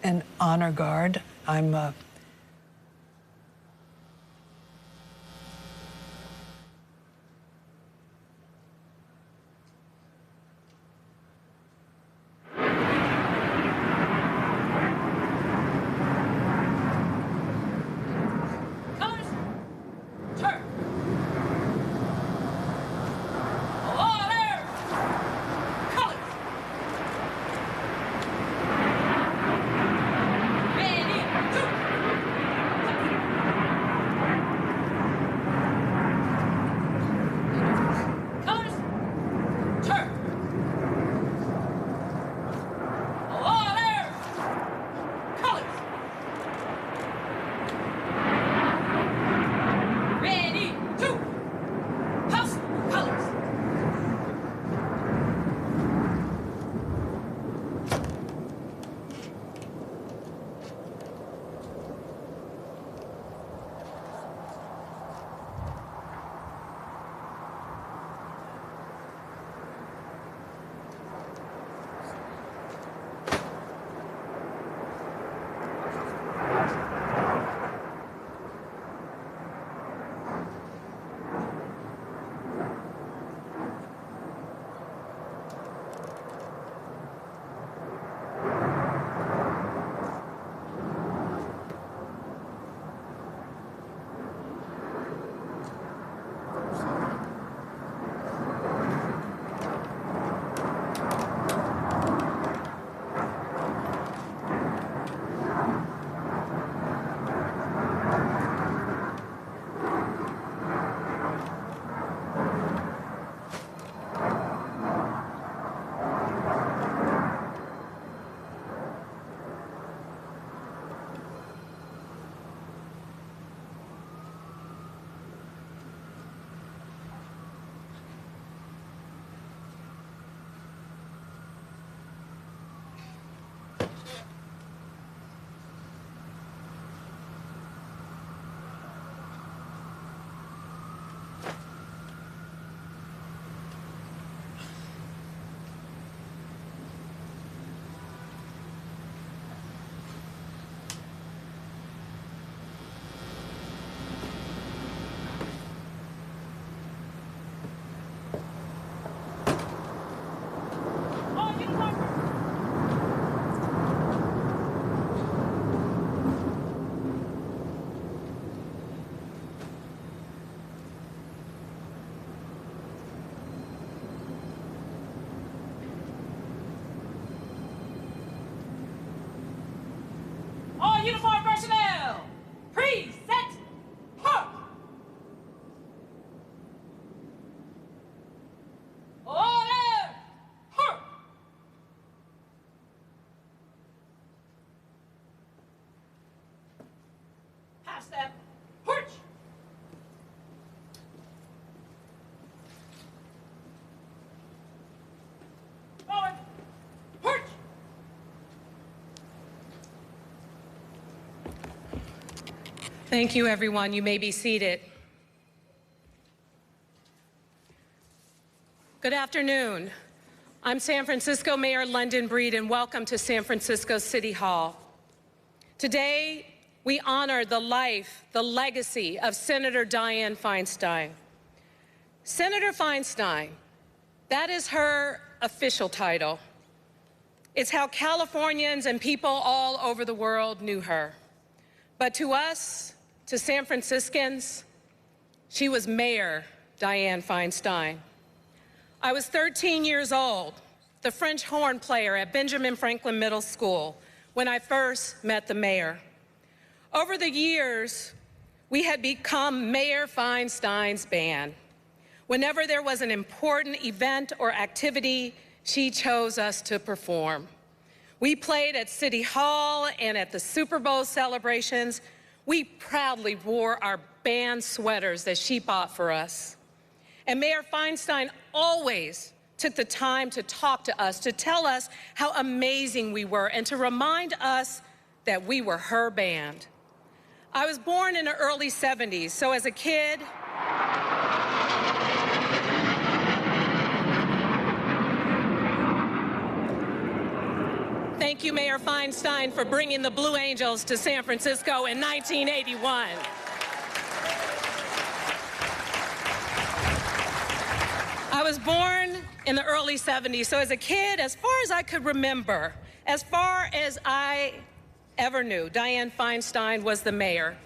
an honor guard. I'm uniformed personnel, pre-set, park. Order, park. Half step, porch. Forward, porch. Thank you, everyone. You may be seated. Good afternoon. I'm San Francisco Mayor London Breed, and welcome to San Francisco City Hall. Today, we honor the life, the legacy of Senator Dianne Feinstein. Senator Feinstein, that is her official title. It's how Californians and people all over the world knew her. But to us, to San Franciscans, she was Mayor Dianne Feinstein. I was 13 years old, the French horn player at Benjamin Franklin Middle School, when I first met the mayor. Over the years, we had become Mayor Feinstein's band. Whenever there was an important event or activity, she chose us to perform. We played at City Hall and at the Super Bowl celebrations. We proudly wore our band sweaters that she bought for us. And Mayor Feinstein always took the time to talk to us, to tell us how amazing we were, and to remind us that we were her band. I was born in the early 70s, so as a kid, thank thank you, Mayor Feinstein, for bringing the Blue Angels to San Francisco in 1981. I was born in the early 70s, so as a kid, as far as I could remember, as far as I ever knew, Dianne Feinstein was the mayor.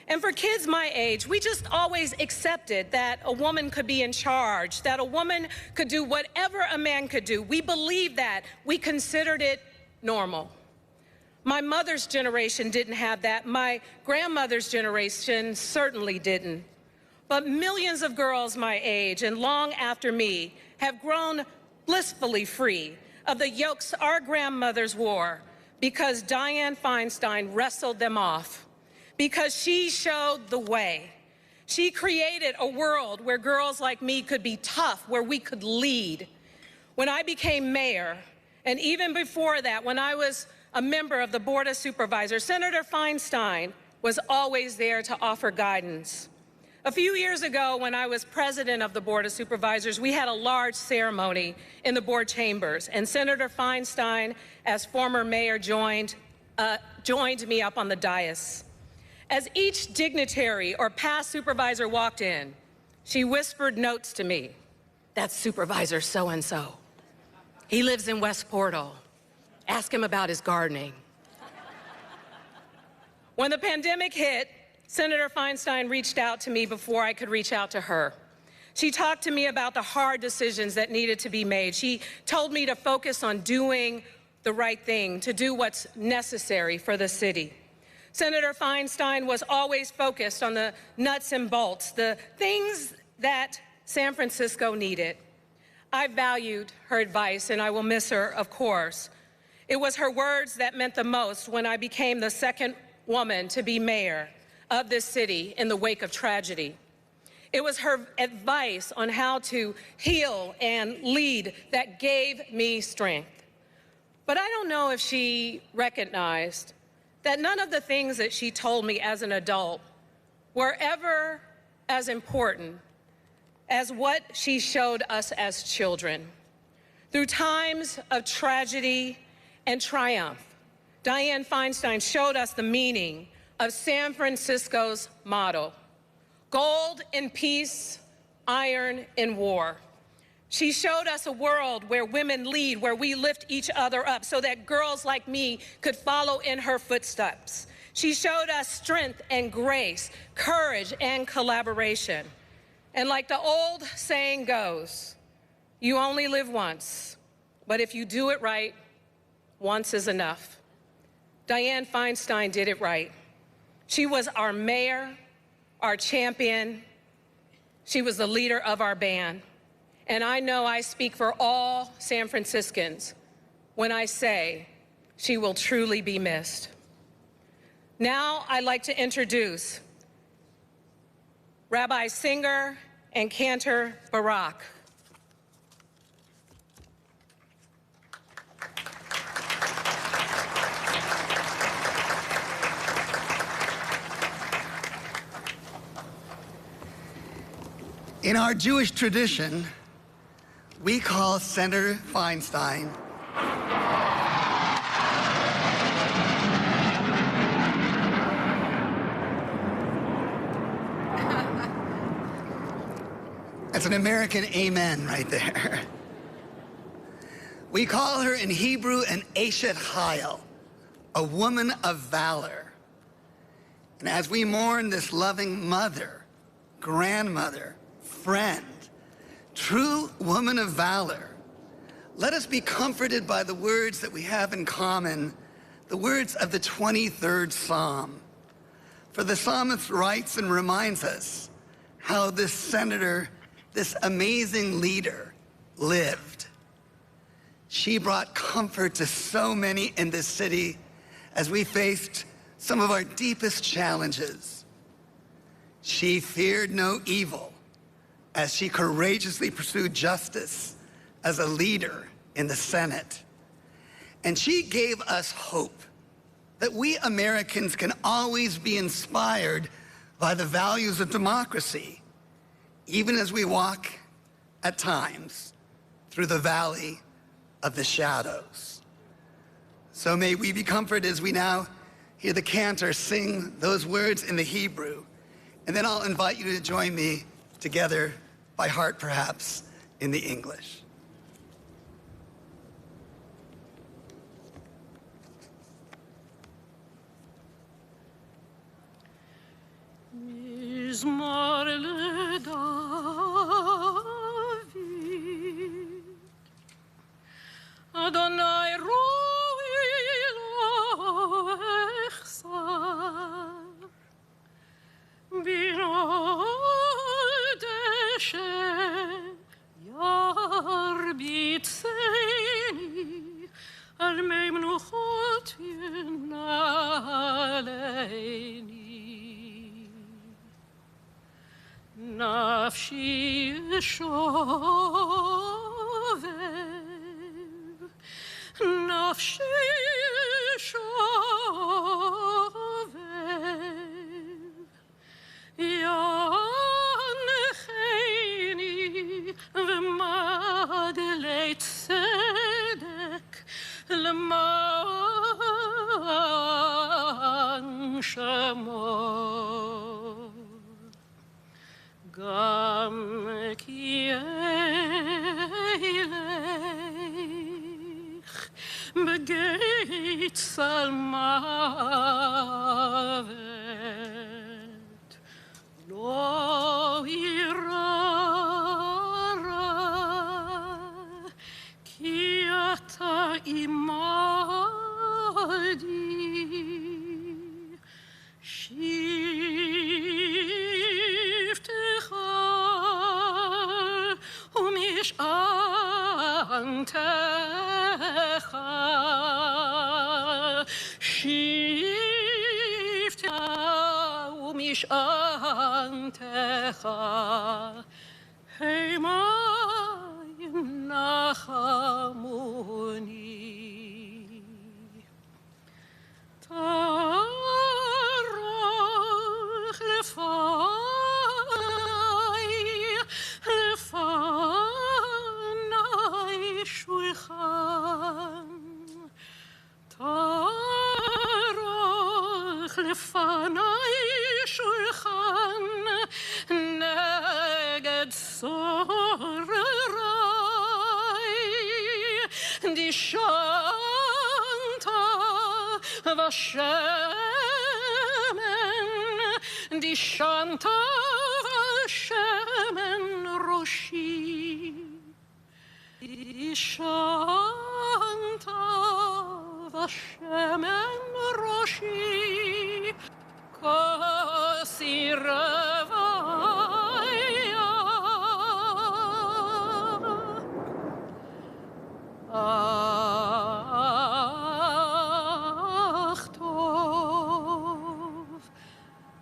And for kids my age, we just always accepted that a woman could be in charge, that a woman could do whatever a man could do. We believed that. We considered it normal. My mother's generation didn't have that. My grandmother's generation certainly didn't. But millions of girls my age and long after me have grown blissfully free of the yokes our grandmothers wore because Dianne Feinstein wrestled them off, because she showed the way. She created a world where girls like me could be tough, where we could lead. When I became mayor, and even before that, when I was a member of the Board of Supervisors, Senator Feinstein was always there to offer guidance. A few years ago, when I was president of the Board of Supervisors, we had a large ceremony in the board chambers, and Senator Feinstein, as former mayor, joined me up on the dais. As each dignitary or past supervisor walked in, she whispered notes to me. That's Supervisor so-and-so. He lives in West Portal. Ask him about his gardening. When the pandemic hit, Senator Feinstein reached out to me before I could reach out to her. She talked to me about the hard decisions that needed to be made. She told me to focus on doing the right thing, to do what's necessary for the city. Senator Feinstein was always focused on the nuts and bolts, the things that San Francisco needed. I valued her advice, and I will miss her, of course. It was her words that meant the most when I became the second woman to be mayor of this city in the wake of tragedy. It was her advice on how to heal and lead that gave me strength. But I don't know if she recognized that none of the things that she told me as an adult were ever as important as what she showed us as children. Through times of tragedy and triumph, Dianne Feinstein showed us the meaning of San Francisco's motto: gold in peace, iron in war. She showed us a world where women lead, where we lift each other up so that girls like me could follow in her footsteps. She showed us strength and grace, courage and collaboration. And like the old saying goes, you only live once, but if you do it right, once is enough. Dianne Feinstein did it right. She was our mayor, our champion. She was the leader of our band. And I know I speak for all San Franciscans when I say she will truly be missed. Now I'd like to introduce Rabbi Singer and Cantor Barak. In our Jewish tradition, we call Senator Feinstein that's an American amen right there. We call her in Hebrew an Eshet Chayil, a woman of valor. And as we mourn this loving mother, grandmother, friend, true woman of valor, let us be comforted by the words that we have in common, the words of the 23rd Psalm. For the psalmist writes and reminds us how this senator, this amazing leader, lived. She brought comfort to so many in this city as we faced some of our deepest challenges. She feared no evil as she courageously pursued justice as a leader in the Senate. And she gave us hope that we Americans can always be inspired by the values of democracy, even as we walk at times through the valley of the shadows. So may we be comforted as we now hear the cantor sing those words in the Hebrew. And then I'll invite you to join me together, by heart perhaps, in the English. מזמור לדוד, אדוני רואי לו אחסר, בירוד שירביצני, על מי מנוחות ינעלני. נפשי שובב, נפשי שובב, ינחני ומגלי צדק למען שמו. גם כי אלך בגיא צל מוות, לא אירא רע, כי אתה עמדי. משענתך, שבטך ומשענתך, המה ינחמוני. תערוך לפני שולחן, תערוך לפני שולחן נגד צורריי, דשנת ושמן, דשנת ושמן ראשי. דשנת ושמן ראשי, כוסי רוויה.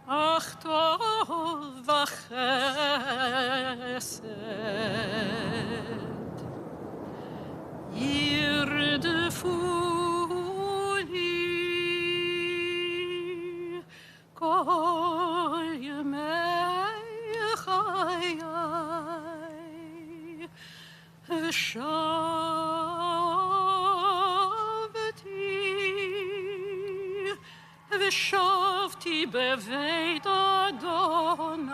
אך טוב וחסד ירדפוני כל ימי חיי, ושבתי בבית אדוני,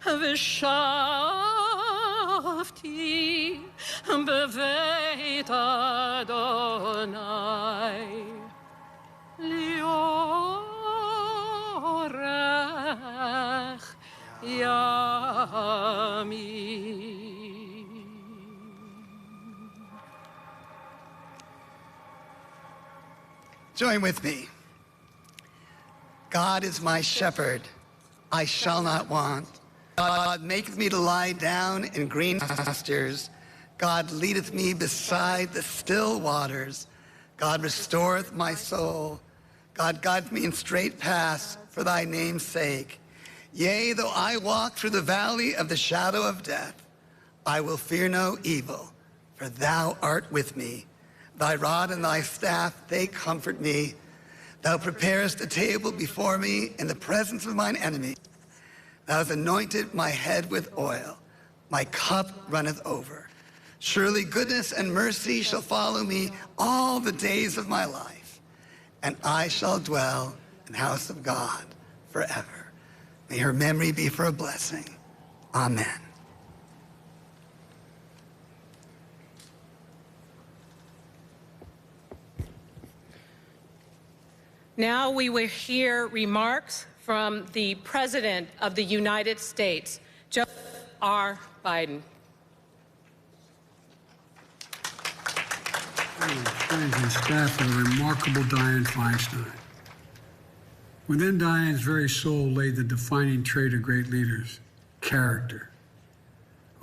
ושבתי בבית אדוני, לאורך ימים. Join with me. God is my shepherd, I shall not want. God maketh me to lie down in green pastures. God leadeth me beside the still waters. God restoreth my soul. God guideth me in straight paths for thy name's sake. Yea, though I walk through the valley of the shadow of death, I will fear no evil, for thou art with me. Thy rod and thy staff, they comfort me. Thou preparest a table before me in the presence of mine enemies. Thou hast anointed my head with oil. My cup runneth over. Surely goodness and mercy shall follow me all the days of my life, and I shall dwell in the house of God forever. May her memory be for a blessing. Amen. Now we will hear remarks from the President of the United States, Joe R. Biden. Friends and staff of the remarkable Dianne Feinstein. Within Dianne's very soul lay the defining trait of great leaders, character.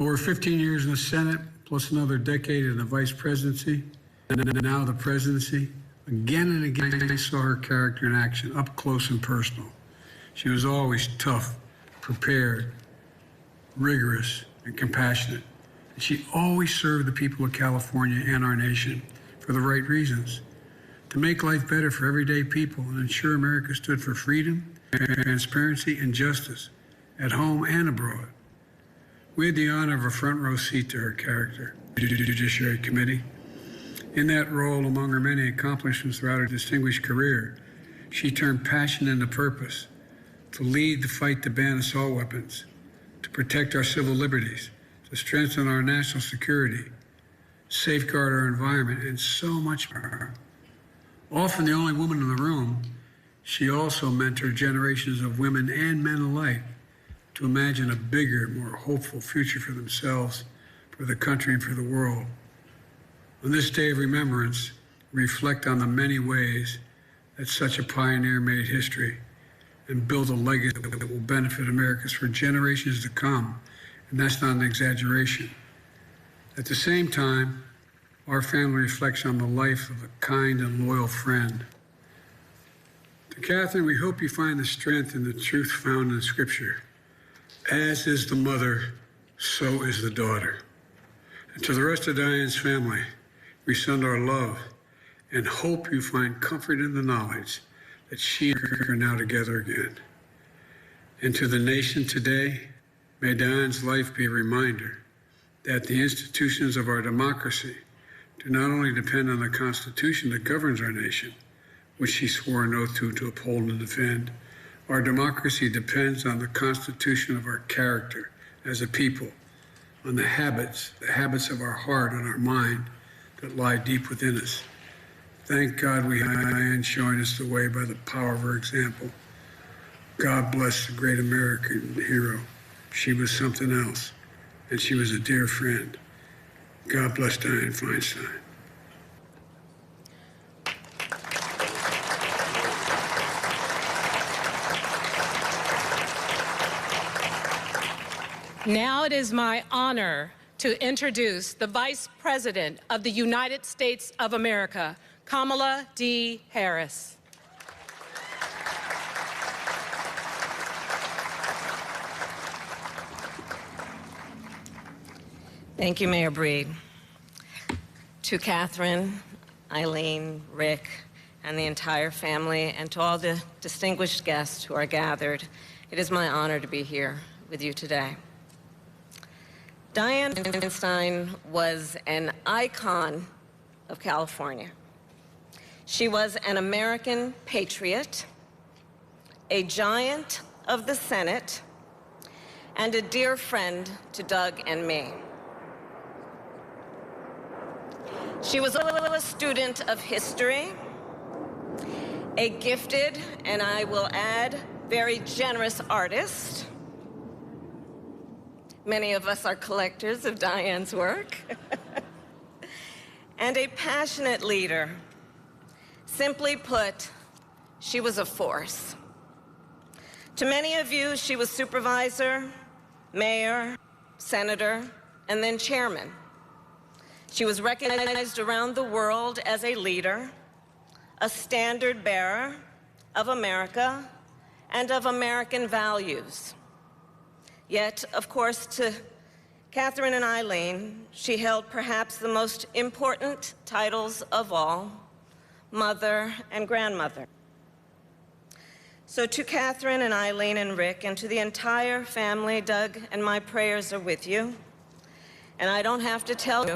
Over 15 years in the Senate, plus another decade in the vice presidency, and now the presidency, again and again I saw her character in action, up close and personal. She was always tough, prepared, rigorous, and compassionate. And she always served the people of California and our nation for the right reasons, to make life better for everyday people and ensure America stood for freedom, transparency, and justice at home and abroad. We had the honor of a front row seat to her character, the Judiciary Committee. In that role, among her many accomplishments throughout her distinguished career, she turned passion into purpose, to lead the fight to ban assault weapons, to protect our civil liberties, to strengthen our national security, safeguard our environment, and so much more. Often the only woman in the room, she also mentored generations of women and men alike to imagine a bigger, more hopeful future for themselves, for the country, and for the world. On this day of remembrance, reflect on the many ways that such a pioneer made history and built a legacy that will benefit Americans for generations to come, and that's not an exaggeration. At the same time, our family reflects on the life of a kind and loyal friend. To Catherine, we hope you find the strength and the truth found in Scripture. As is the mother, so is the daughter. And to the rest of Dianne's family, we send our love and hope you find comfort in the knowledge that she and Rick are now together again. And to the nation today, may Dianne's life be a reminder that the institutions of our democracy do not only depend on the Constitution that governs our nation, which she swore an oath to uphold and defend. Our democracy depends on the constitution of our character as a people, on the habits of our heart and our mind that lie deep within us. Thank God we have Dianne showing us the way by the power of her example. God bless the great American hero. She was something else, and she was a dear friend. God bless Dianne Feinstein. Now it is my honor to introduce the Vice President of the United States of America, Kamala D. Harris. Thank you, Mayor Breed. To Catherine, Eileen, Rick, and the entire family, and to all the distinguished guests who are gathered, it is my honor to be here with you today. Dianne Feinstein was an icon of California. She was an American patriot, a giant of the Senate, and a dear friend to Doug and me. She was a student of history, a gifted, and I will add, very generous artist. Many of us are collectors of Dianne's work. And a passionate leader. Simply put, she was a force. To many of you, she was supervisor, mayor, senator, and then chairman. She was recognized around the world as a leader, a standard bearer of America and of American values. Yet, of course, to Catherine and Eileen, she held perhaps the most important titles of all, mother and grandmother. So to Catherine and Eileen and Rick, and to the entire family, Doug and my prayers are with you. And I don't have to tell you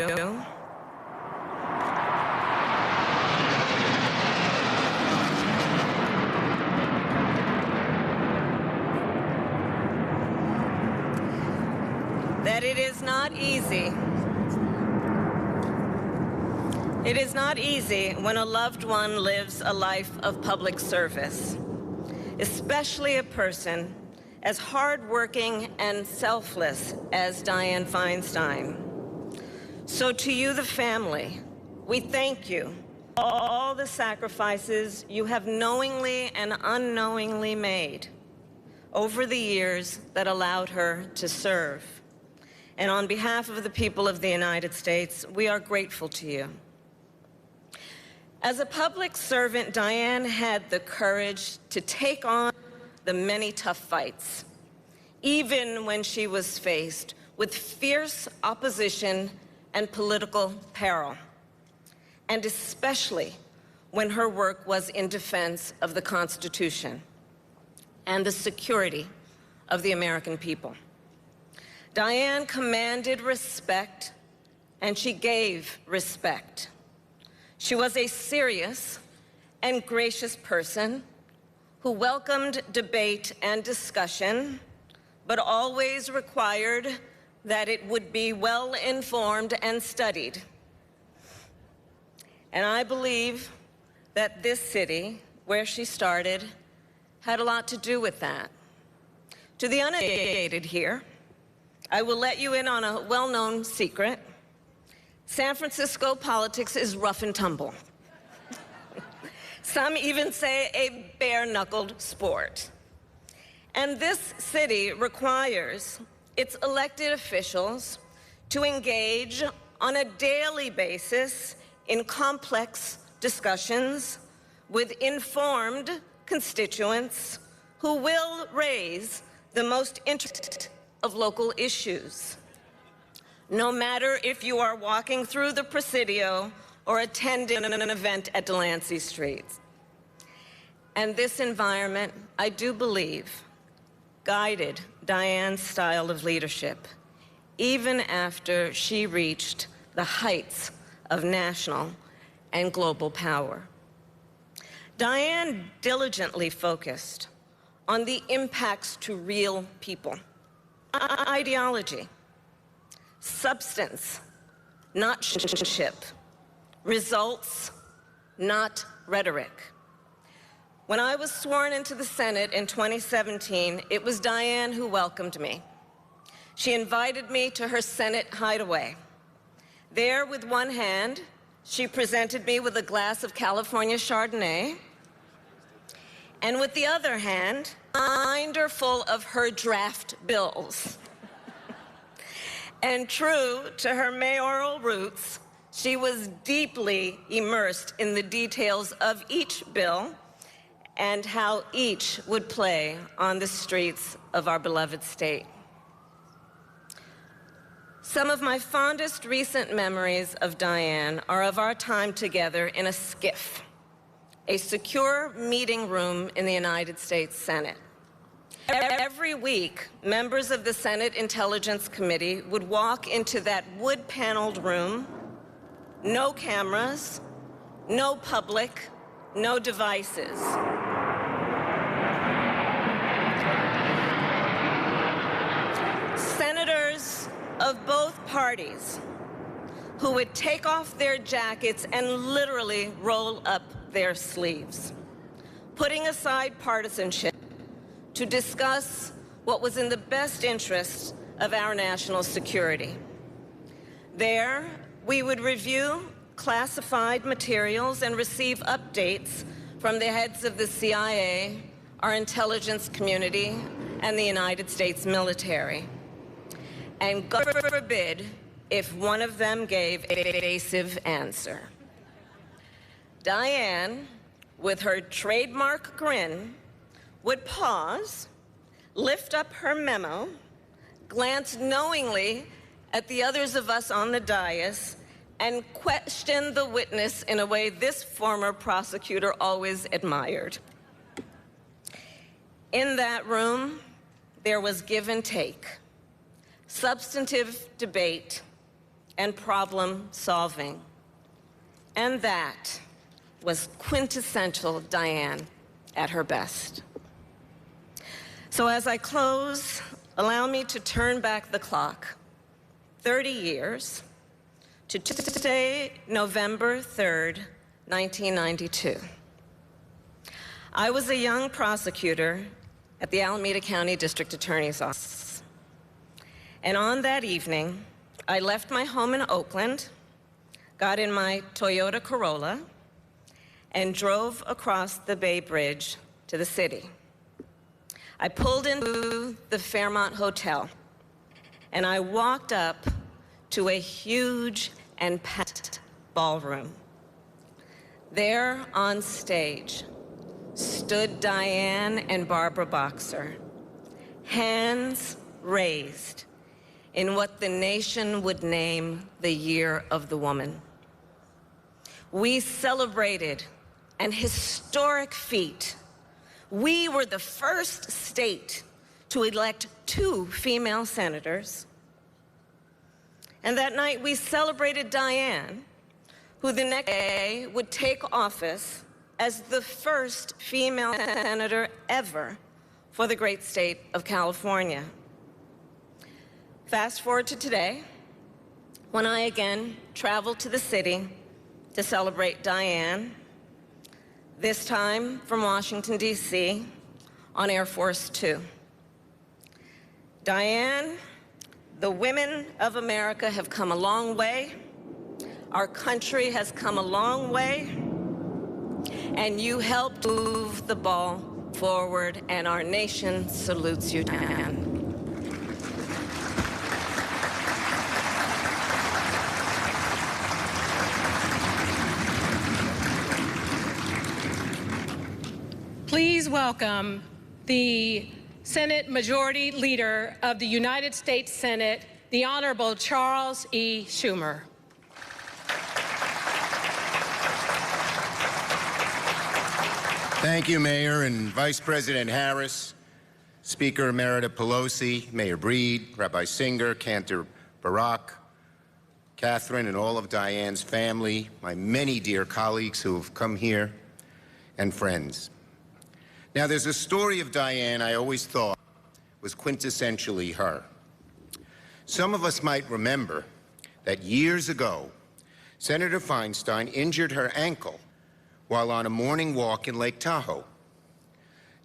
that it is not easy. It is not easy when a loved one lives a life of public service, especially a person as hardworking and selfless as Dianne Feinstein. So to you, the family, we thank you for all the sacrifices you have knowingly and unknowingly made over the years that allowed her to serve. And on behalf of the people of the United States, we are grateful to you. As a public servant, Dianne had the courage to take on the many tough fights, even when she was faced with fierce opposition and political peril, and especially when her work was in defense of the Constitution and the security of the American people. Dianne commanded respect, and she gave respect. She was a serious and gracious person who welcomed debate and discussion, but always required that it would be well-informed and studied. And I believe that this city, where she started, had a lot to do with that. To the uneducated here, I will let you in on a well-known secret. San Francisco politics is rough and tumble. Some even say a bare-knuckled sport. And this city requires its elected officials to engage on a daily basis in complex discussions with informed constituents who will raise the most interesting of local issues. No matter if you are walking through the Presidio or attending an event at Delancey Street. And this environment, I do believe, guided Dianne's style of leadership, even after she reached the heights of national and global power. Dianne diligently focused on the impacts to real people. Ideology, substance, not ship, results, not rhetoric. When I was sworn into the Senate in 2017, it was Dianne who welcomed me. She invited me to her Senate hideaway. There, with one hand, she presented me with a glass of California Chardonnay, and with the other hand, a binder full of her draft bills. And true to her mayoral roots, she was deeply immersed in the details of each bill and how each would play on the streets of our beloved state. Some of my fondest recent memories of Dianne are of our time together in a SCIF, a secure meeting room in the United States Senate. Every week, members of the Senate Intelligence Committee would walk into that wood-paneled room, no cameras, no public, no devices. Senators of both parties who would take off their jackets and literally roll up their sleeves, putting aside partisanship to discuss what was in the best interest of our national security. There, we would review classified materials and receive updates from the heads of the CIA, our intelligence community, and the United States military. And God forbid if one of them gave an evasive answer. Dianne, with her trademark grin, would pause, lift up her memo, glance knowingly at the others of us on the dais, and question the witness in a way this former prosecutor always admired. In that room, there was give and take, substantive debate, and problem solving. And that was quintessential Diane at her best. So as I close, allow me to turn back the clock 30 years to today, November 3rd, 1992. I was a young prosecutor at the Alameda County District Attorney's Office. And on that evening, I left my home in Oakland, got in my Toyota Corolla, and drove across the Bay Bridge to the city. I pulled into the Fairmont Hotel, and I walked up to a huge and packed ballroom. There on stage stood Diane and Barbara Boxer, hands raised in what the nation would name the Year of the Woman. We celebrated an historic feat. We were the first state to elect 2 female senators. And that night we celebrated Diane, who the next day would take office as the first female senator ever for the great state of California. Fast forward to today, when I again traveled to the city to celebrate Diane, this time from Washington, D.C., on Air Force Two. Diane, the women of America have come a long way. Our country has come a long way. And you helped move the ball forward, and our nation salutes you, Diane. Please welcome the Senate Majority Leader of the United States Senate, the Honorable Charles E. Schumer. Thank you, Mayor and Vice President Harris, Speaker Emerita Pelosi, Mayor Breed, Rabbi Singer, Cantor Barak, Catherine, and all of Diane's family, my many dear colleagues who have come here, and friends. Now, there's a story of Diane I always thought was quintessentially her. Some of us might remember that years ago, Senator Feinstein injured her ankle while on a morning walk in Lake Tahoe.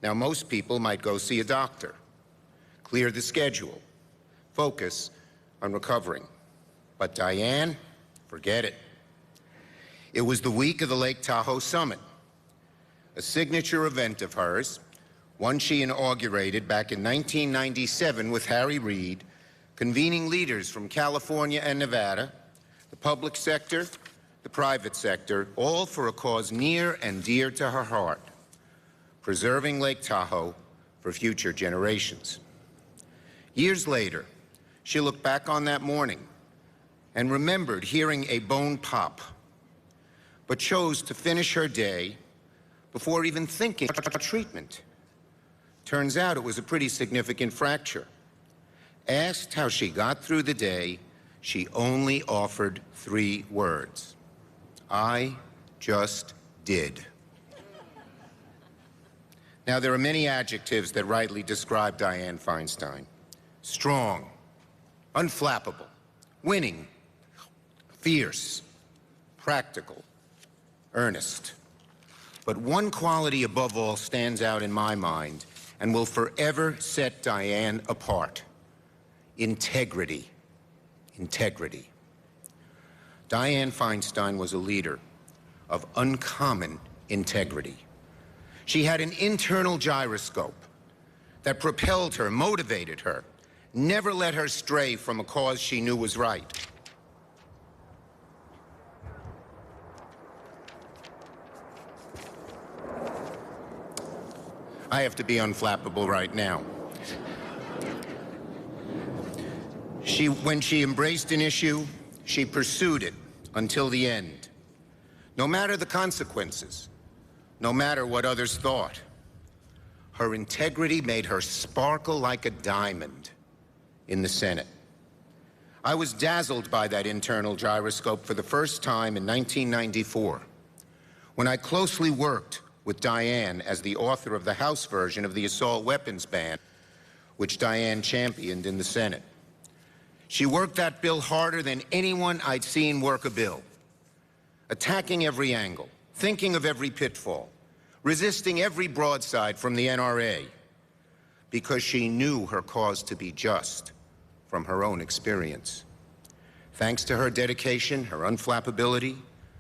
Now, most people might go see a doctor, clear the schedule, focus on recovering. But Diane, forget it. It was the week of the Lake Tahoe Summit, a signature event of hers, one she inaugurated back in 1997 with Harry Reid, convening leaders from California and Nevada, the public sector, the private sector, all for a cause near and dear to her heart, preserving Lake Tahoe for future generations. Years later, she looked back on that morning and remembered hearing a bone pop, but chose to finish her day before even thinking about treatment. Turns out it was a pretty significant fracture. Asked how she got through the day, she only offered 3 words. I just did. Now, there are many adjectives that rightly describe Diane Feinstein. Strong, unflappable, winning, fierce, practical, earnest. But one quality above all stands out in my mind and will forever set Diane apart: integrity. Integrity. Diane Feinstein was a leader of uncommon integrity. She had an internal gyroscope that propelled her, motivated her, never let her stray from a cause she knew was right. I have to be unflappable right now. When she embraced an issue, she pursued it until the end, no matter the consequences, no matter what others thought. Her integrity made her sparkle like a diamond in the Senate. I was dazzled by that internal gyroscope for the first time in 1994, when I closely worked with Diane as the author of the House version of the assault weapons ban, which Diane championed in the Senate. She worked that bill harder than anyone I'd seen work a bill, attacking every angle, thinking of every pitfall, resisting every broadside from the NRA, because she knew her cause to be just from her own experience. Thanks to her dedication, her unflappability,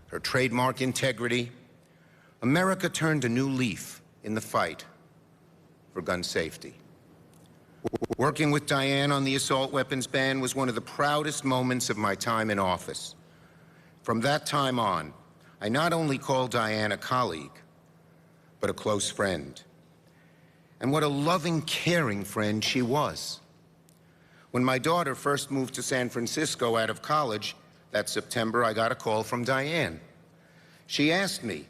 her trademark integrity, America turned a new leaf in the fight for gun safety. Working with Diane on the assault weapons ban was one of the proudest moments of my time in office. From that time on, I not only called Diane a colleague, but a close friend. And what a loving, caring friend she was. When my daughter first moved to San Francisco out of college that September, I got a call from Diane. She asked me,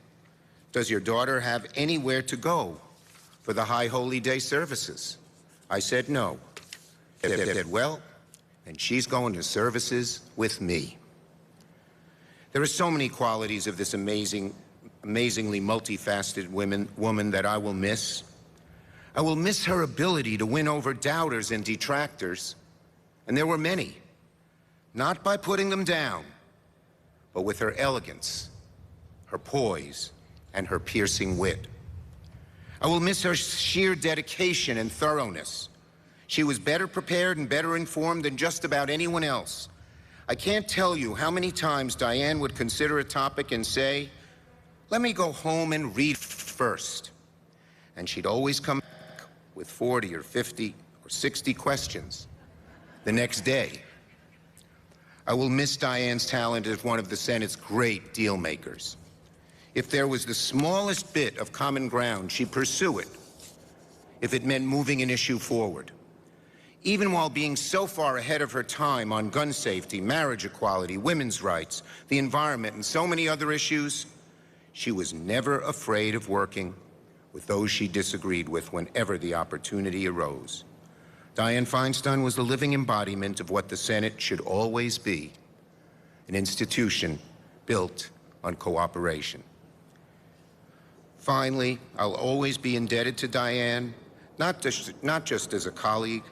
"Does your daughter have anywhere to go for the High Holy Day services?" I said no. She said, "Well, and she's going to services with me." There are so many qualities of this amazingly multifaceted woman that I will miss. I will miss her ability to win over doubters and detractors, and there were many, not by putting them down, but with her elegance, her poise, and her piercing wit. I will miss her sheer dedication and thoroughness. She was better prepared and better informed than just about anyone else. I can't tell you how many times Diane would consider a topic and say, "Let me go home and read first." And she'd always come back with 40 or 50 or 60 questions the next day. I will miss Diane's talent as one of the Senate's great deal makers. If there was the smallest bit of common ground, she'd pursue it, if it meant moving an issue forward. Even while being so far ahead of her time on gun safety, marriage equality, women's rights, the environment, and so many other issues, she was never afraid of working with those she disagreed with whenever the opportunity arose. Dianne Feinstein was the living embodiment of what the Senate should always be, an institution built on cooperation. Finally, I'll always be indebted to Diane, not just as a colleague,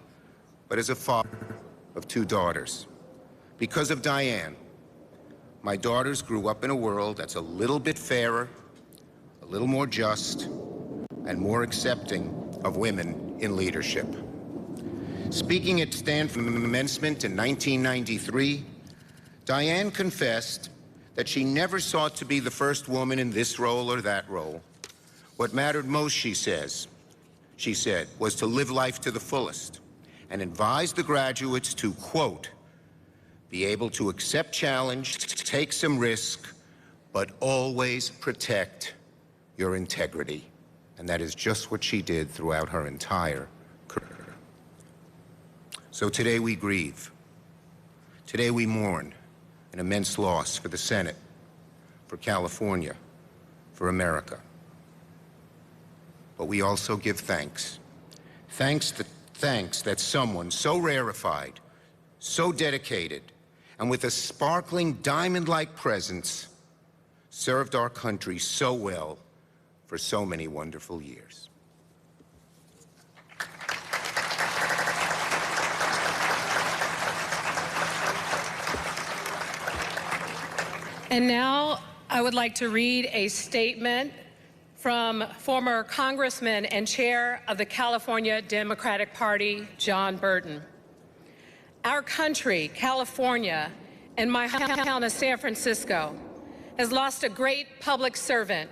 but as a father of two daughters. Because of Diane, my daughters grew up in a world that's a little bit fairer, a little more just, and more accepting of women in leadership. Speaking at Stanford commencement in 1993, Diane confessed that she never sought to be the first woman in this role or that role. What mattered most, she said, was to live life to the fullest and advise the graduates to, quote, be able to accept challenge, take some risk, but always protect your integrity. And that is just what she did throughout her entire career. So today we grieve. Today we mourn an immense loss for the Senate, for California, for America. But we also give thanks. Thanks that someone so rarefied, so dedicated, and with a sparkling diamond-like presence served our country so well for so many wonderful years. And now I would like to read a statement from former Congressman and Chair of the California Democratic Party, John Burton. Our country, California, and my hometown of San Francisco, has lost a great public servant.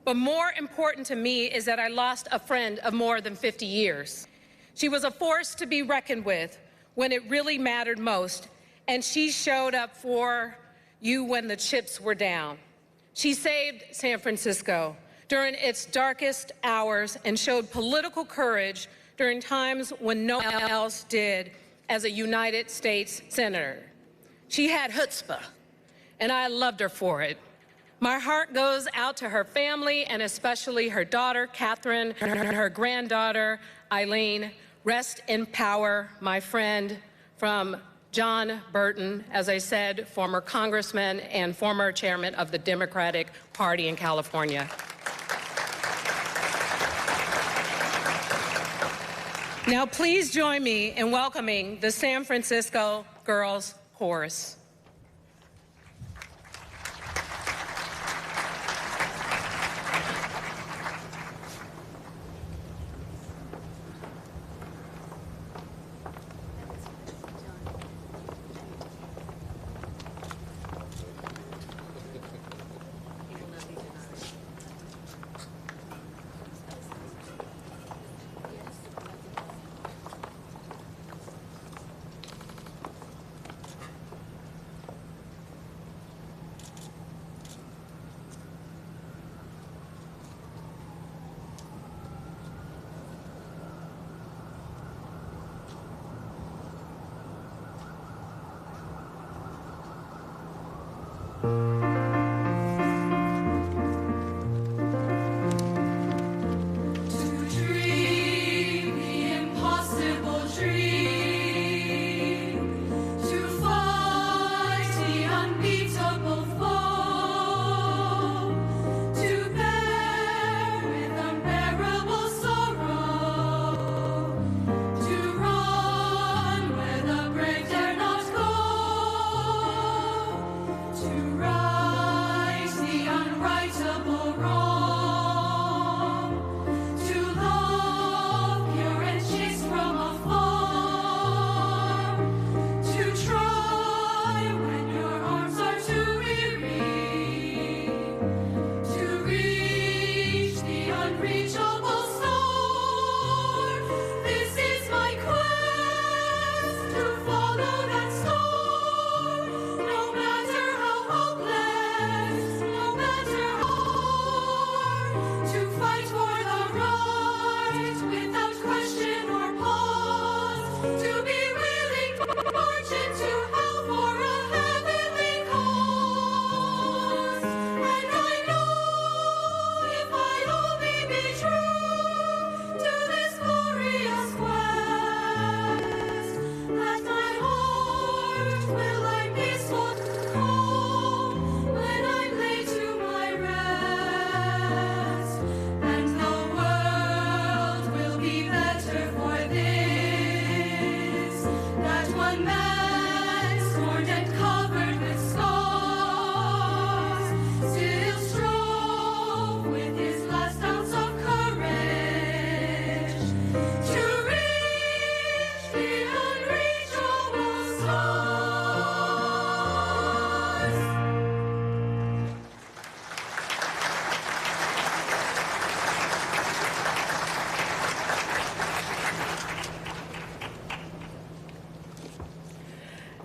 But more important to me is that I lost a friend of more than 50 years. She was a force to be reckoned with when it really mattered most, and she showed up for you when the chips were down. She saved San Francisco during its darkest hours and showed political courage during times when no one else did as a United States Senator. She had chutzpah, and I loved her for it. My heart goes out to her family and especially her daughter, Catherine, her granddaughter, Eileen. Rest in power, my friend, from John Burton, as I said, former congressman and former chairman of the Democratic Party in California. Now, please join me in welcoming the San Francisco Girls Chorus.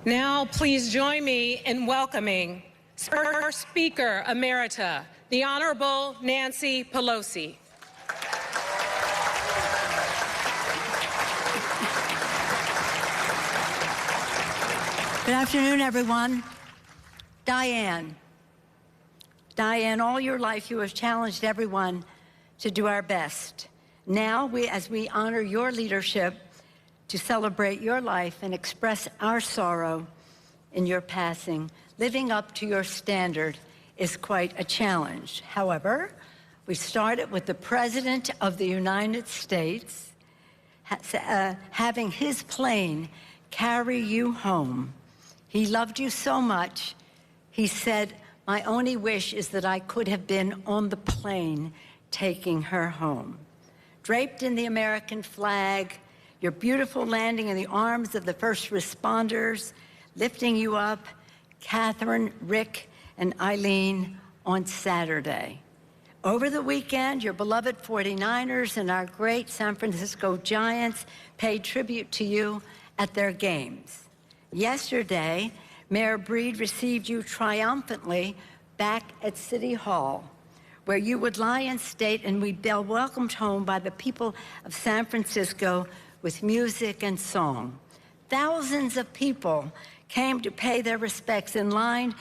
Now, please join me in welcoming our Speaker Emerita, the Honorable Nancy Pelosi. Good afternoon, everyone. Diane, all your life you have challenged everyone to do our best. Now, as we honor your leadership, to celebrate your life and express our sorrow in your passing, living up to your standard is quite a challenge. However, we started with the President of the United States having his plane carry you home. He loved you so much, he said, "My only wish is that I could have been on the plane taking her home." Draped in the American flag, your beautiful landing in the arms of the first responders, lifting you up, Catherine, Rick, and Eileen on Saturday. Over the weekend, your beloved 49ers and our great San Francisco Giants paid tribute to you at their games. Yesterday, Mayor Breed received you triumphantly back at City Hall, where you would lie in state and be welcomed home by the people of San Francisco with music and song. Thousands of people came to pay their respects in line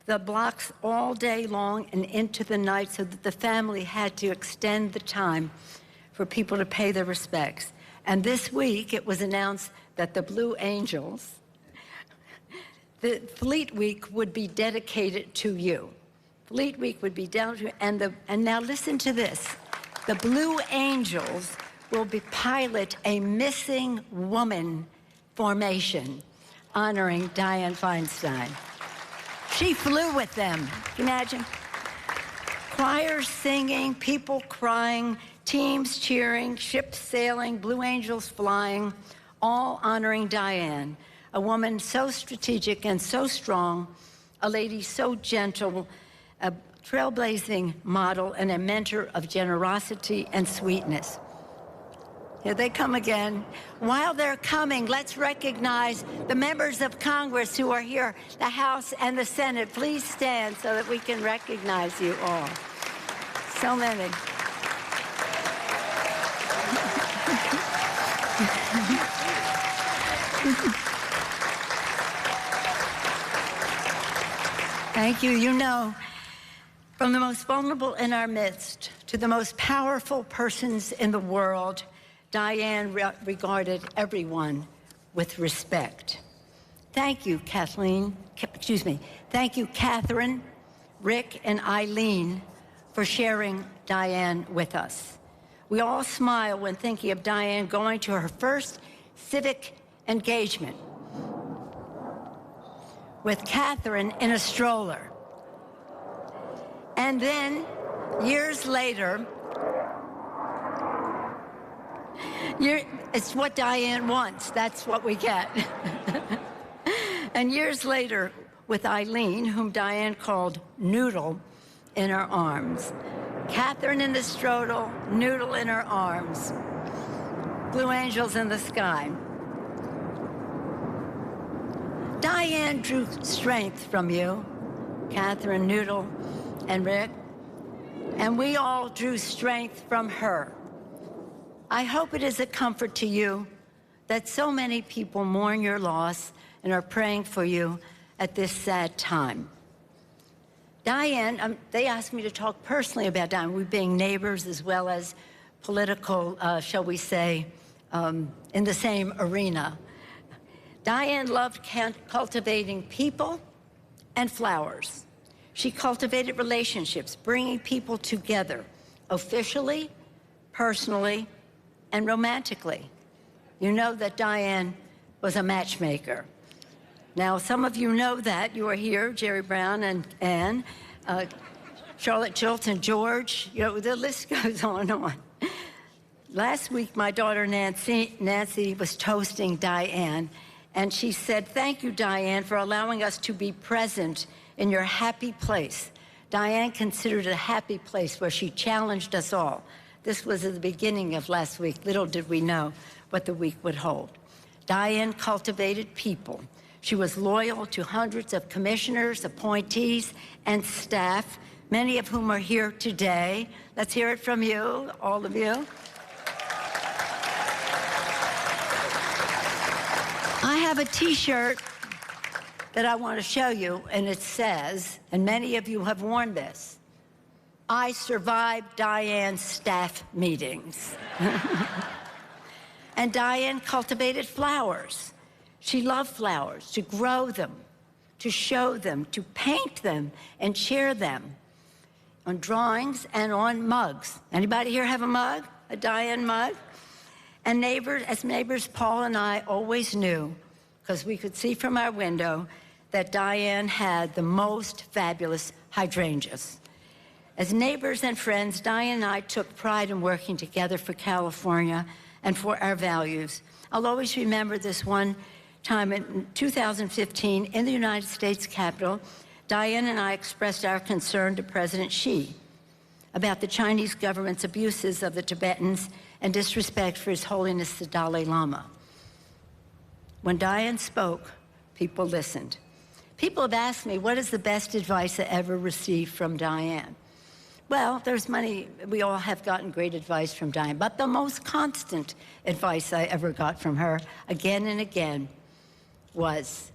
the blocks all day long and into the night, so that the family had to extend the time for people to pay their respects. And this week, it was announced that the Blue Angels the Fleet Week would be dedicated to you. Fleet Week would be down to, and now listen to this. The Blue Angels will pilot a missing woman formation honoring Dianne Feinstein. She flew with them. Can you imagine? Choirs singing, people crying, teams cheering, ships sailing, Blue Angels flying, all honoring Dianne, a woman so strategic and so strong, a lady so gentle, a trailblazing model and a mentor of generosity and sweetness. Here they come again. While they're coming, let's recognize the members of Congress who are here, the House and the Senate. Please stand so that we can recognize you all. So many. Thank you. You know, from the most vulnerable in our midst to the most powerful persons in the world, Dianne regarded everyone with respect. Thank you, Thank you, Catherine, Rick, and Eileen for sharing Dianne with us. We all smile when thinking of Dianne going to her first civic engagement with Catherine in a stroller. And then, years later, it's what Dianne wants. That's what we get. And years later, with Eileen, whom Dianne called Noodle, in her arms. Catherine in the stroller, Noodle in her arms. Blue Angels in the sky. Dianne drew strength from you, Catherine, Noodle, and Rick, and we all drew strength from her. I hope it is a comfort to you that so many people mourn your loss and are praying for you at this sad time. Dianne, they asked me to talk personally about Dianne, we being neighbors as well as political, shall we say, in the same arena. Dianne loved cultivating people and flowers. She cultivated relationships, bringing people together, officially, personally, and romantically. You know that Dianne was a matchmaker. Now, some of you know that. You are here, Jerry Brown and Ann, Charlotte Schultz and George. You know, the list goes on and on. Last week, my daughter Nancy was toasting Dianne, and she said, "Thank you, Dianne, for allowing us to be present in your happy place." Dianne considered it a happy place where she challenged us all. This was at the beginning of last week. Little did we know what the week would hold. Dianne cultivated people. She was loyal to hundreds of commissioners, appointees, and staff, many of whom are here today. Let's hear it from you, all of you. I have a T-shirt that I want to show you, and it says, and many of you have worn this, "I survived Dianne's staff meetings." And Dianne cultivated flowers. She loved flowers, to grow them, to show them, to paint them, and share them on drawings and on mugs. Anybody here have a mug, a Dianne mug? And neighbors, as neighbors, Paul and I always knew, because we could see from our window, that Dianne had the most fabulous hydrangeas. As neighbors and friends, Dianne and I took pride in working together for California and for our values. I'll always remember this one time in 2015 in the United States Capitol. Dianne and I expressed our concern to President Xi about the Chinese government's abuses of the Tibetans and disrespect for His Holiness the Dalai Lama. When Dianne spoke, people listened. People have asked me, what is the best advice I ever received from Dianne? Well, there's many, we all have gotten great advice from Dianne, but the most constant advice I ever got from her, again and again, was,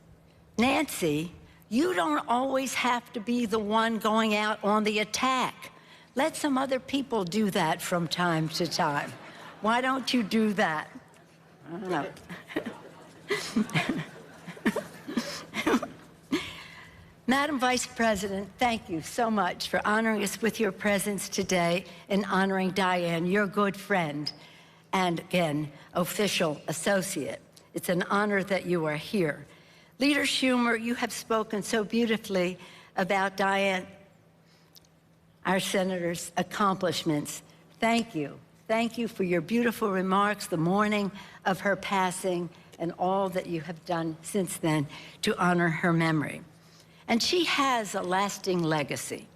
"Nancy, you don't always have to be the one going out on the attack. Let some other people do that from time to time. Why don't you do that?" I don't know. Madam Vice President, thank you so much for honoring us with your presence today and honoring Diane, your good friend, and again, official associate. It's an honor that you are here. Leader Schumer, you have spoken so beautifully about Diane, our senator's accomplishments. Thank you. Thank you for your beautiful remarks the morning of her passing and all that you have done since then to honor her memory. And she has a lasting legacy.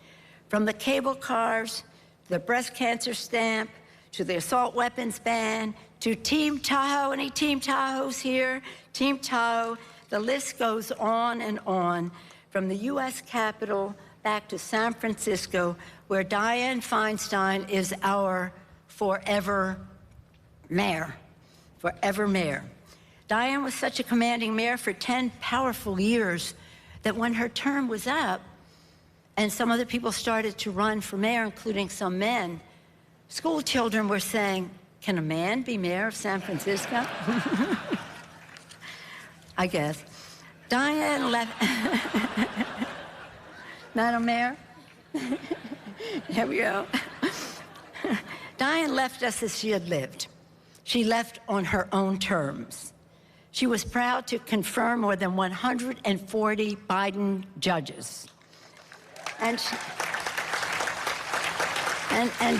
From the cable cars, the breast cancer stamp, to the assault weapons ban, to Team Tahoe. Any Team Tahoes here? Team Tahoe. The list goes on and on. From the U.S. Capitol back to San Francisco, where Diane Feinstein is our forever mayor. Forever mayor. Diane was such a commanding mayor for 10 powerful years that when her term was up and some other people started to run for mayor, including some men, school children were saying, can a man be mayor of San Francisco? I guess. Diane left. Madam Mayor? Here we go. Diane left us as she had lived. She left on her own terms. She was proud to confirm more than 140 Biden judges. And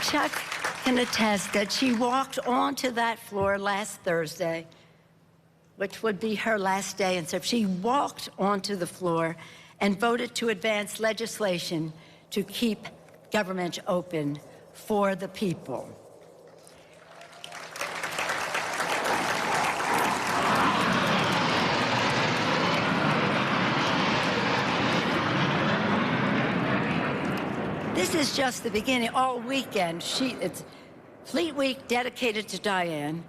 Chuck can attest that she walked onto that floor last Thursday, which would be her last day, and so she walked onto the floor and voted to advance legislation to keep government open for the people. This is just the beginning. All weekend, it's Fleet Week dedicated to Diane.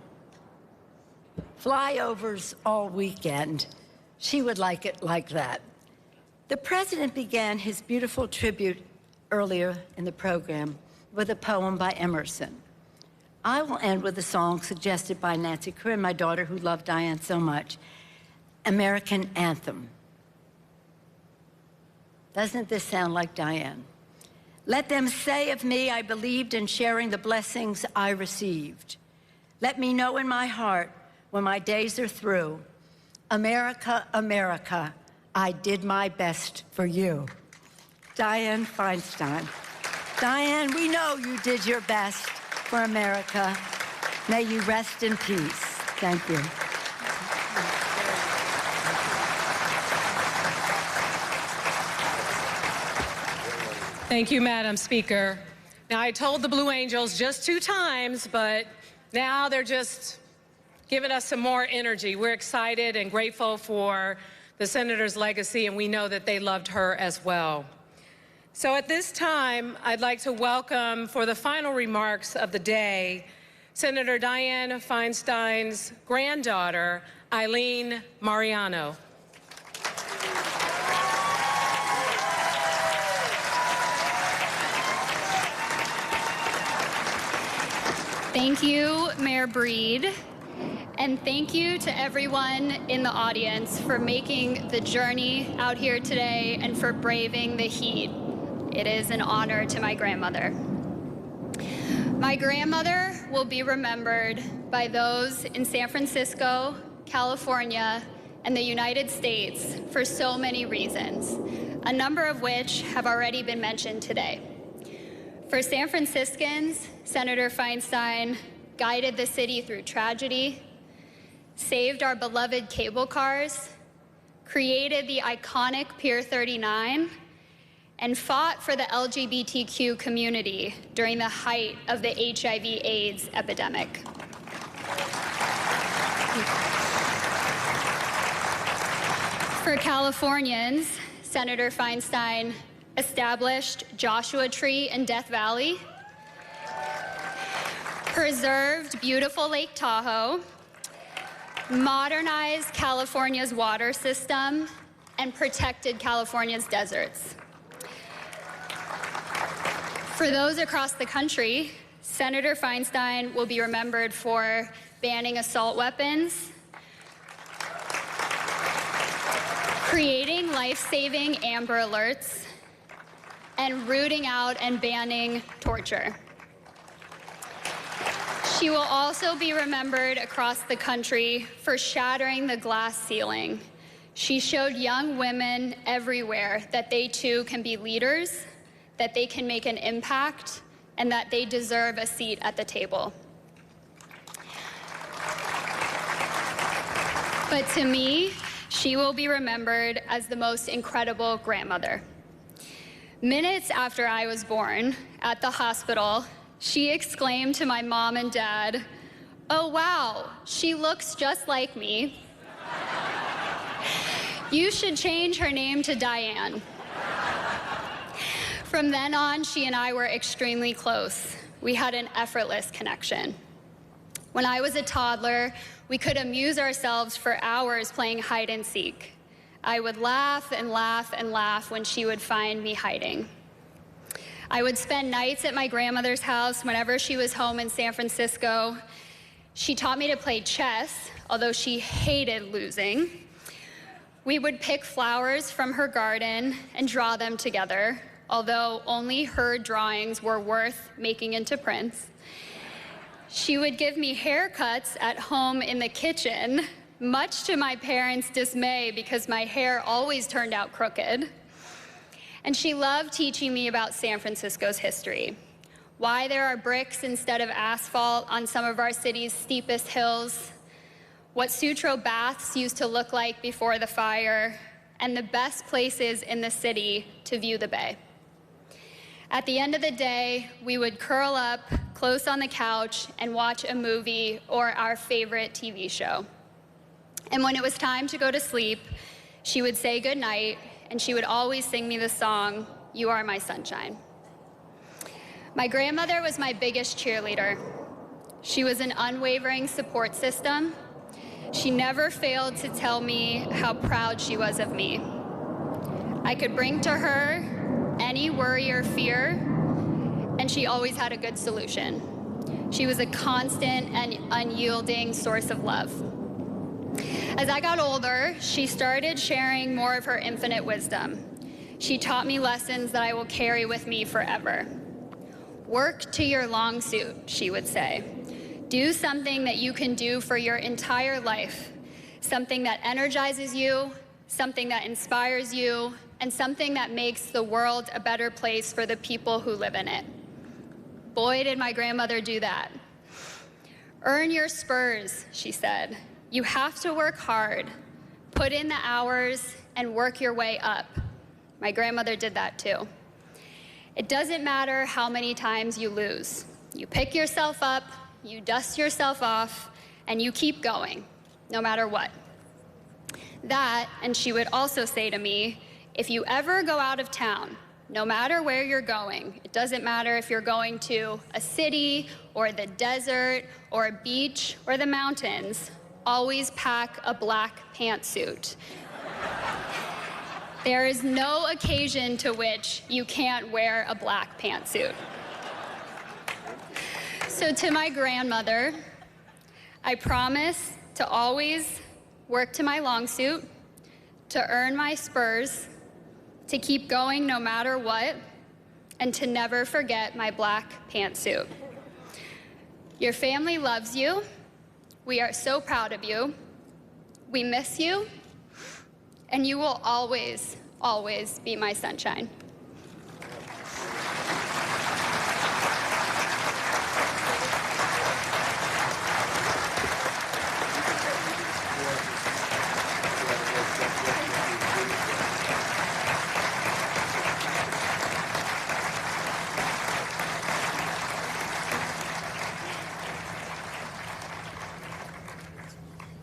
Flyovers all weekend. She would like it like that. The president began his beautiful tribute earlier in the program with a poem by Emerson. I will end with a song suggested by Nancy Corinne, my daughter who loved Diane so much, American Anthem. Doesn't this sound like Diane? Let them say of me, I believed in sharing the blessings I received. Let me know in my heart when my days are through, America, America, I did my best for you. Diane Feinstein. Diane, we know you did your best for America. May you rest in peace. Thank you. Thank you, Madam Speaker. Now, I told the Blue Angels just 2 times, but now they're just giving us some more energy. We're excited and grateful for the senator's legacy, and we know that they loved her as well. So at this time, I'd like to welcome, for the final remarks of the day, Senator Diane Feinstein's granddaughter, Eileen Mariano. Thank you, Mayor Breed, and thank you to everyone in the audience for making the journey out here today and for braving the heat. It is an honor to my grandmother. My grandmother will be remembered by those in San Francisco, California, and the United States for so many reasons, a number of which have already been mentioned today. For San Franciscans, Senator Feinstein guided the city through tragedy, saved our beloved cable cars, created the iconic Pier 39, and fought for the LGBTQ community during the height of the HIV/AIDS epidemic. For Californians, Senator Feinstein established Joshua Tree in Death Valley, preserved beautiful Lake Tahoe, modernized California's water system, and protected California's deserts. For those across the country, Senator Feinstein will be remembered for banning assault weapons, creating life-saving Amber Alerts, and rooting out and banning torture. She will also be remembered across the country for shattering the glass ceiling. She showed young women everywhere that they too can be leaders, that they can make an impact, and that they deserve a seat at the table. But to me, she will be remembered as the most incredible grandmother. Minutes after I was born, at the hospital, she exclaimed to my mom and dad, "Oh wow, she looks just like me. You should change her name to Diane." From then on, she and I were extremely close. We had an effortless connection. When I was a toddler, we could amuse ourselves for hours playing hide and seek. I would laugh and laugh and laugh when she would find me hiding. I would spend nights at my grandmother's house whenever she was home in San Francisco. She taught me to play chess, although she hated losing. We would pick flowers from her garden and draw them together, although only her drawings were worth making into prints. She would give me haircuts at home in the kitchen, much to my parents' dismay because my hair always turned out crooked. And she loved teaching me about San Francisco's history, why there are bricks instead of asphalt on some of our city's steepest hills, what Sutro baths used to look like before the fire, and the best places in the city to view the bay. At the end of the day, we would curl up close on the couch and watch a movie or our favorite TV show. And when it was time to go to sleep, she would say goodnight, and she would always sing me the song, "You Are My Sunshine." My grandmother was my biggest cheerleader. She was an unwavering support system. She never failed to tell me how proud she was of me. I could bring to her any worry or fear, and she always had a good solution. She was a constant and unyielding source of love. As I got older, she started sharing more of her infinite wisdom. She taught me lessons that I will carry with me forever. Work to your long suit, she would say. Do something that you can do for your entire life, something that energizes you, something that inspires you, and something that makes the world a better place for the people who live in it. Boy, did my grandmother do that. Earn your spurs, she said. You have to work hard, put in the hours, and work your way up. My grandmother did that too. It doesn't matter how many times you lose. You pick yourself up, you dust yourself off, and you keep going, no matter what. That, and she would also say to me, if you ever go out of town, no matter where you're going, it doesn't matter if you're going to a city or the desert or a beach or the mountains, always pack a black pantsuit. There is no occasion to which you can't wear a black pantsuit. So to my grandmother, I promise to always work to my long suit, to earn my spurs, to keep going no matter what, and to never forget my black pantsuit. Your family loves you. We are so proud of you. We miss you, and you will always, always be my sunshine.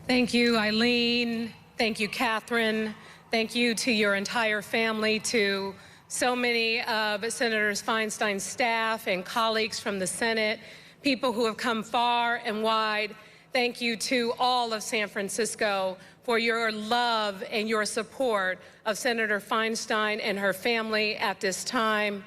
Thank you, Eileen. Thank you, Catherine. Thank you to your entire family, to so many of Senator Feinstein's staff and colleagues from the Senate, people who have come far and wide. Thank you to all of San Francisco for your love and your support of Senator Feinstein and her family at this time.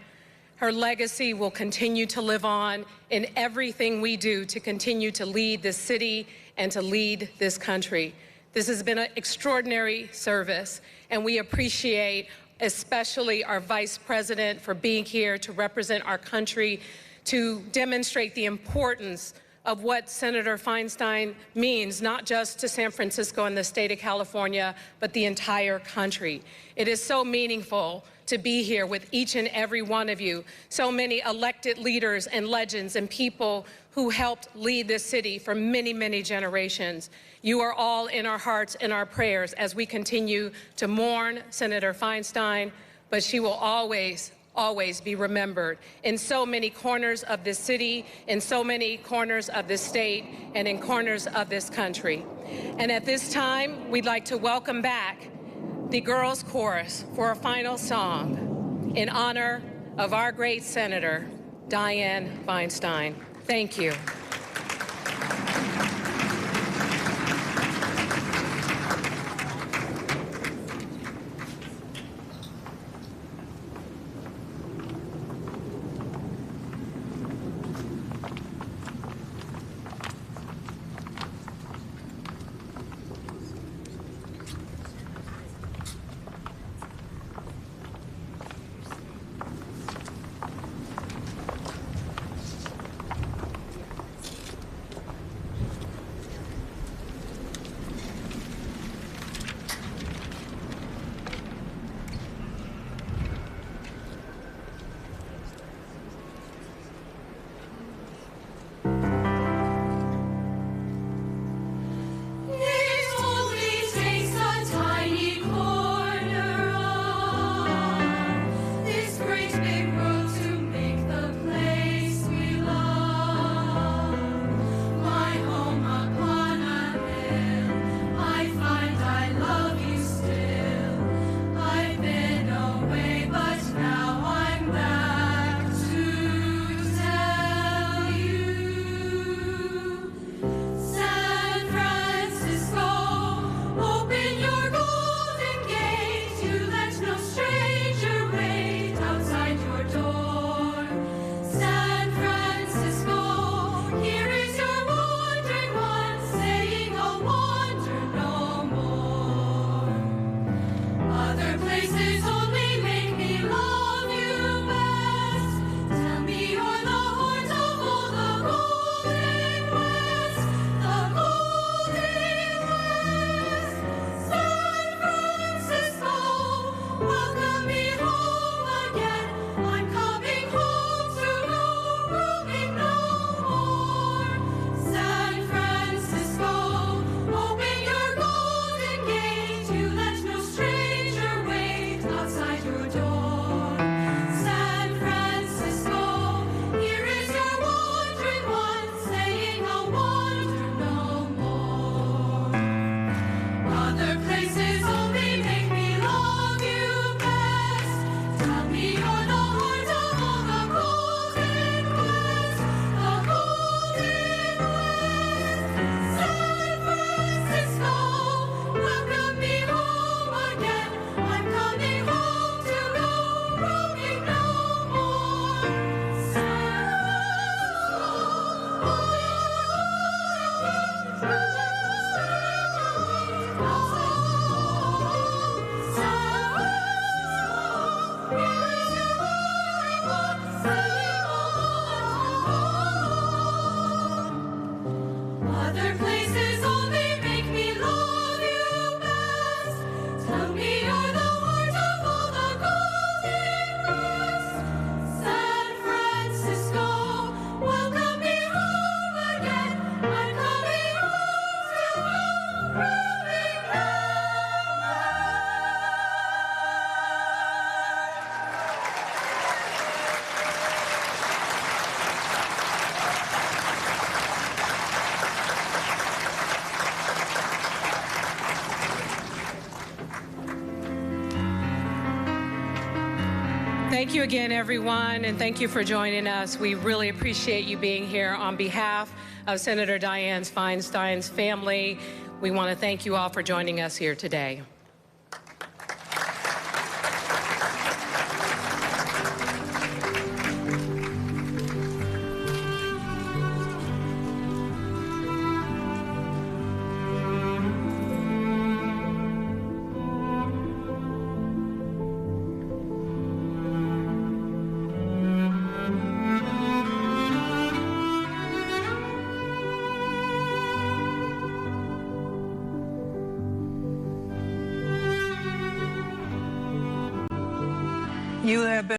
Her legacy will continue to live on in everything we do to continue to lead this city and to lead this country. This has been an extraordinary service, and we appreciate especially our Vice President for being here to represent our country, to demonstrate the importance of what Senator Feinstein means, not just to San Francisco and the state of California, but the entire country. It is so meaningful to be here with each and every one of you, so many elected leaders and legends and people who helped lead this city for many, many generations. You are all in our hearts and our prayers as we continue to mourn Senator Feinstein, but she will always be remembered in so many corners of this city, in so many corners of this state, and in corners of this country. And at this time, we'd like to welcome back the girls' chorus for a final song in honor of our great Senator, Dianne Feinstein. Thank you. Thank you again, everyone, and thank you for joining us. We really appreciate you being here. On behalf of Senator Dianne Feinstein's family, we want to thank you all for joining us here today. You have been